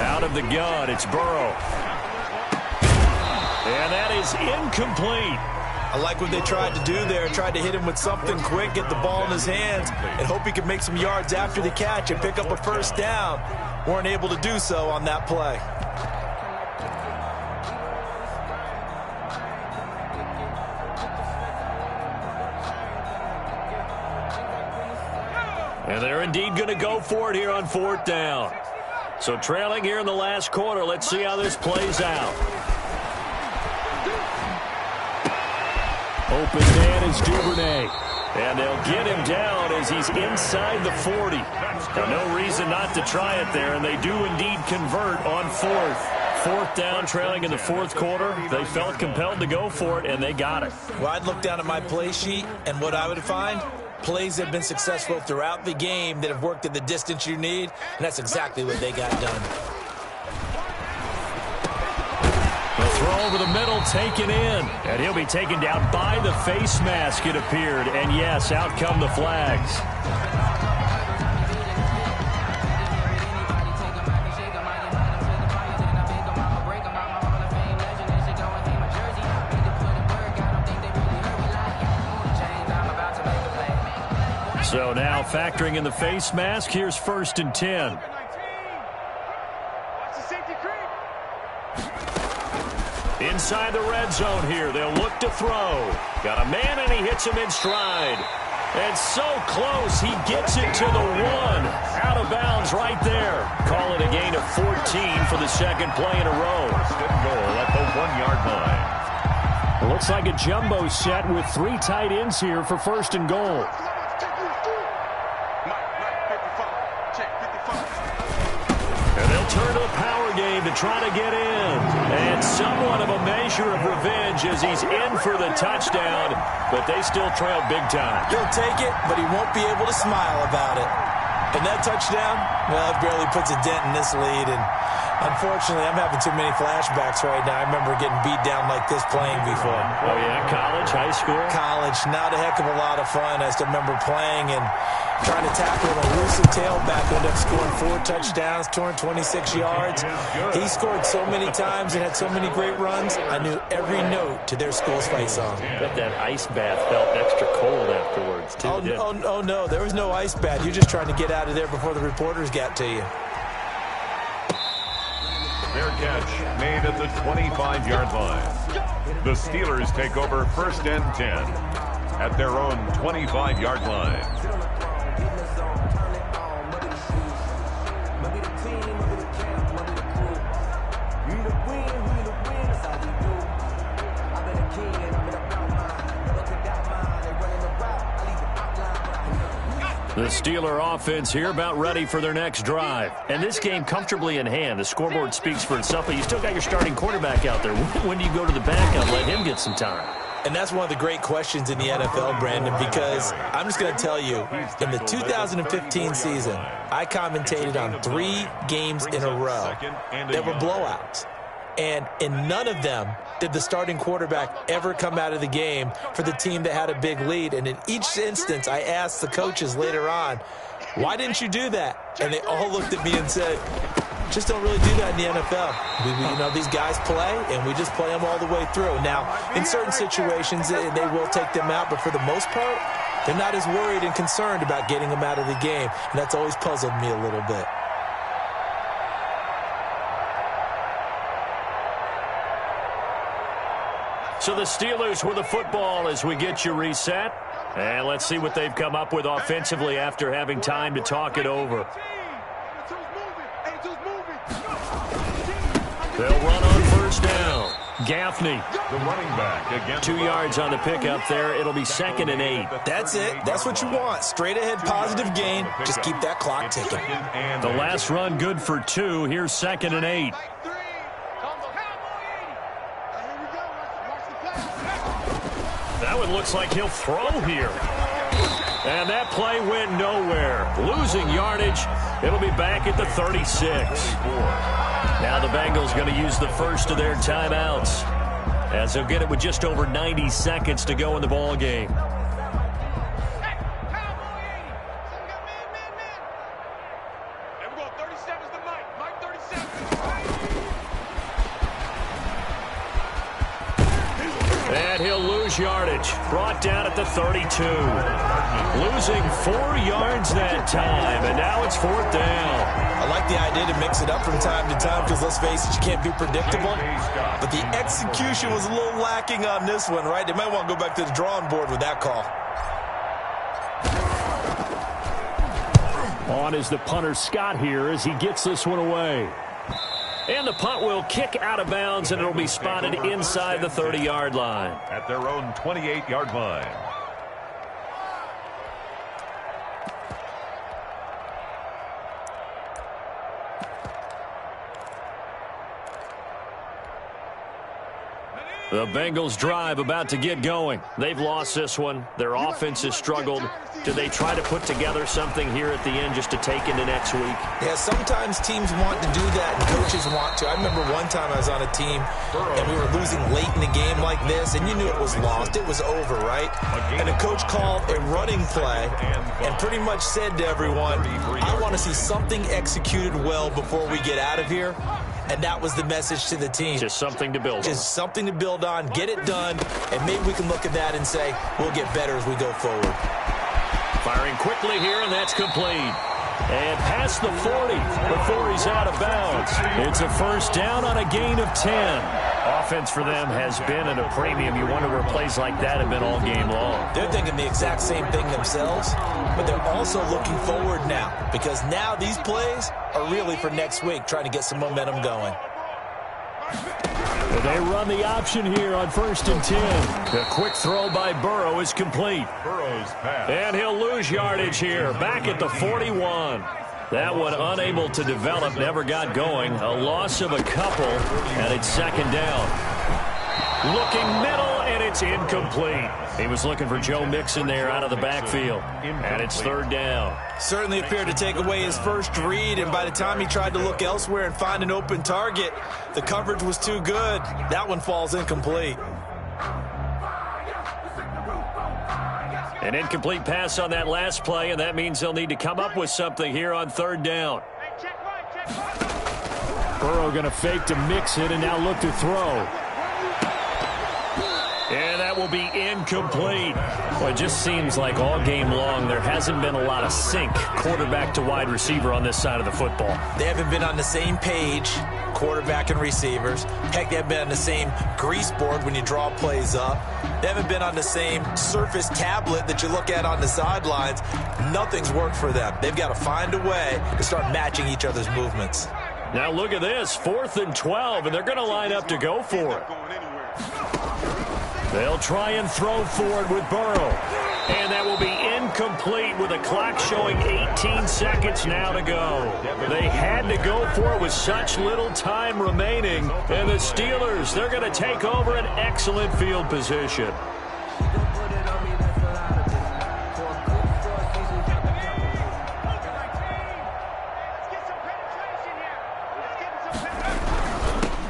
Out of the gun, it's Burrow. And that is incomplete. I like what they tried to do there. Tried to hit him with something quick, get the ball in his hands, and hope he could make some yards after the catch and pick up a first down. Weren't able to do so on that play. And they're indeed going to go for it here on 4th down. So trailing here in the last quarter. Let's see how this plays out. Open man is Duvernay. And they'll get him down as he's inside the 40. Now, no reason not to try it there, and they do indeed convert on 4th. 4th down, trailing in the 4th quarter. They felt compelled to go for it, and they got it. Well, I'd look down at my play sheet, and what I would find, plays have been successful throughout the game that have worked at the distance you need, and that's exactly what they got done. The throw over the middle taken in, and he'll be taken down by the face mask, it appeared. And yes, out come the flags. So now factoring in the face mask, here's 1st and 10. Inside the red zone here, they'll look to throw. Got a man, and he hits him in stride. And so close, he gets it to the 1. Out of bounds right there. Call it a gain of 14 for the 2nd play in a row. First and goal at the 1-yard line. Looks like a jumbo set with 3 tight ends here for 1st and goal. And they'll turn to a power game to try to get in. And somewhat of a measure of revenge as he's in for the touchdown, but they still trail big time. He'll take it, but he won't be able to smile about it. And that touchdown, well, it barely puts a dent in this lead, and Unfortunately, I'm having too many flashbacks right now. I remember getting beat down like this playing before. Oh, yeah? College, high school? College, not a heck of a lot of fun. I still remember playing and trying to tackle an elusive tailback, ended up scoring 4 touchdowns, 226 yards. He scored so many times and had so many great runs, I knew every note to their school's fight song. Bet that ice bath felt extra cold afterwards, too. Oh, no, there was no ice bath. You're just trying to get out of there before the reporters got to you. Fair catch made at the 25-yard line. The Steelers take over 1st and 10 at their own 25-yard line. The Steeler offense here about ready for their next drive. And this game comfortably in hand. The scoreboard speaks for itself, but you still got your starting quarterback out there. When do you go to the backup, let him get some time? And that's one of the great questions in the NFL, Brandon, because I'm just going to tell you, in the 2015 season, I commentated on 3 games in a row that were blowouts. And in none of them did the starting quarterback ever come out of the game for the team that had a big lead. And in each instance, I asked the coaches later on, why didn't you do that? And they all looked at me and said, just don't really do that in the NFL. These guys play, and we just play them all the way through. Now, in certain situations, they will take them out, but for the most part, they're not as worried and concerned about getting them out of the game. And that's always puzzled me a little bit. So the Steelers with the football as we get you reset. And let's see what they've come up with offensively after having time to talk it over. They'll run on 1st down. Gaffney. The running back against 2 yards on the pickup there. It'll be 2nd and 8. That's it. That's what you want. Straight ahead positive gain. Just keep that clock ticking. The last run good for 2. Here's 2nd and 8. That one looks like he'll throw here. And that play went nowhere. Losing yardage. It'll be back at the 36. Now the Bengals going to use the first of their timeouts, as they'll get it with just over 90 seconds to go in the ball game. And he'll lose yardage. Brought down at the 32. Losing 4 yards that time, and now it's 4th down. I like the idea to mix it up from time to time because, let's face it, you can't be predictable. But the execution was a little lacking on this one, right? They might want to go back to the drawing board with that call. On is the punter Scott here as he gets this one away. And the punt will kick out of bounds, and it'll be spotted inside the 30-yard line. At their own 28-yard line. The Bengals drive about to get going. They've lost this one. Their offense has struggled. Do they try to put together something here at the end just to take into next week? Yeah, sometimes teams want to do that and coaches want to. I remember one time I was on a team and we were losing late in the game like this, and you knew it was lost. It was over, right? And the coach called a running play and pretty much said to everyone, I want to see something executed well before we get out of here. And that was the message to the team. Just something to build on. Just something to build on, get it done, and maybe we can look at that and say, we'll get better as we go forward. Firing quickly here, and that's complete. And past the 40 before he's out of bounds. It's a 1st down on a gain of 10. Offense for them has been at a premium. You wonder where plays like that have been all game long. They're thinking the exact same thing themselves, but they're also looking forward now, because now these plays are really for next week, trying to get some momentum going. They run the option here on 1st and 10. The quick throw by Burrow is complete. Burrow's pass. And he'll lose yardage here, back at the 41. That one unable to develop, never got going. A loss of a couple, and it's 2nd down. Looking middle, and it's incomplete. He was looking for Joe Mixon there out of the backfield. And it's third down. Certainly appeared to take away his first read, and by the time he tried to look elsewhere and find an open target, the coverage was too good. That one falls incomplete. An incomplete pass on that last play, and that means they'll need to come up with something here on third down. Burrow going to fake to mix it and now look to throw. And that will be incomplete. Well, it just seems like all game long there hasn't been a lot of sync quarterback to wide receiver on this side of the football. They haven't been on the same page, quarterback and receivers. Heck, they haven't been on the same grease board when you draw plays up. They haven't been on the same Surface tablet that you look at on the sidelines. Nothing's worked for them. They've got to find a way to start matching each other's movements. Now look at this, 4th and 12, and they're going to line up to go for it. They'll try and throw for it with Burrow. And that will be incomplete with the clock showing 18 seconds now to go. They had to go for it with such little time remaining. And the Steelers, they're going to take over an excellent field position.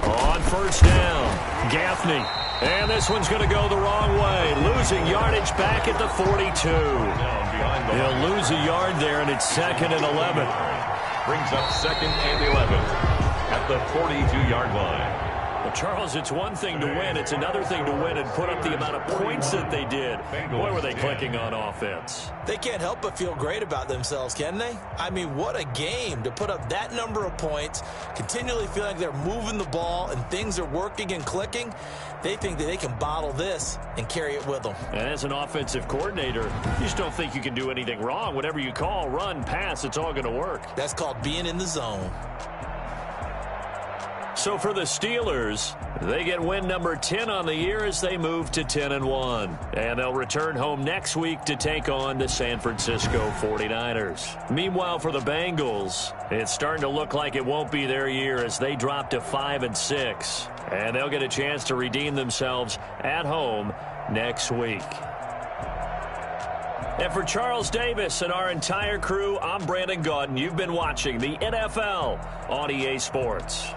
On first down, Gaffney. And this one's going to go the wrong way. Losing yardage back at the 42. He'll lose a yard there, and it's 2nd and 11. Brings up 2nd and 11 at the 42-yard line. Well, Charles, it's one thing to win. It's another thing to win and put up the amount of points that they did. Boy, were they clicking on offense. They can't help but feel great about themselves, can they? I mean, what a game to put up that number of points, continually feeling like they're moving the ball and things are working and clicking. They think that they can bottle this and carry it with them. And as an offensive coordinator, you just don't think you can do anything wrong. Whatever you call, run, pass, it's all going to work. That's called being in the zone. So for the Steelers, they get win number 10 on the year as they move to 10-1. And they'll return home next week to take on the San Francisco 49ers. Meanwhile, for the Bengals, it's starting to look like it won't be their year as they drop to 5-6. And they'll get a chance to redeem themselves at home next week. And for Charles Davis and our entire crew, I'm Brandon Gaudin. You've been watching the NFL on EA Sports.